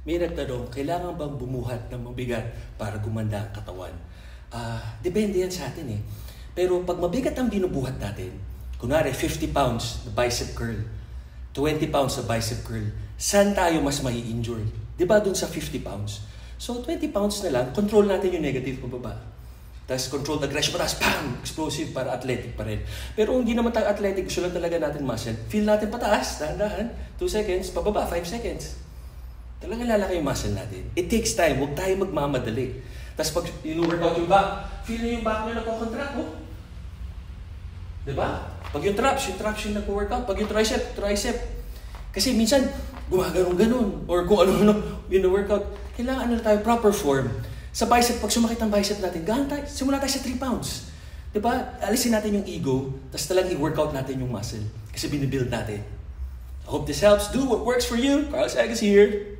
May nagtanong, kailangan bang bumuhat ng mabigat para gumanda ang katawan? Depende yan sa atin eh. Pero pag mabigat ang binubuhat natin, kunwari 50 pounds na bicep curl, 20 pounds na bicep curl, saan tayo mas mai-injure? Diba dun sa 50 pounds? So 20 pounds na lang, control natin yung negative pababa. Tapos control aggression, tapos bam! Explosive para athletic pa rin. Pero kung hindi naman tayo athletic, gusto lang talaga natin muscle, feel natin pataas, dahan-dahan, 2 seconds, pababa, 5 seconds. Talagang lalaki yung muscle natin. It takes time, huwag tayo magmamadali. Tapos pag inu-workout yung back, feel nyo yung back nyo nagko-contract, oh. Diba? Pag yung traps yung nagko-workout. Pag yung tricep. Kasi minsan, gumaganon-ganon. Or kung ano-ano yung workout. Kailangan na tayo proper form. Sa bicep, pag sumakit ang bicep natin, simula tayo sa 3 pounds. Diba? Alisin natin yung ego, tapos talagang i-workout natin yung muscle. Kasi binibuild natin. I hope this helps. Do what works for you. Carl Sagas here.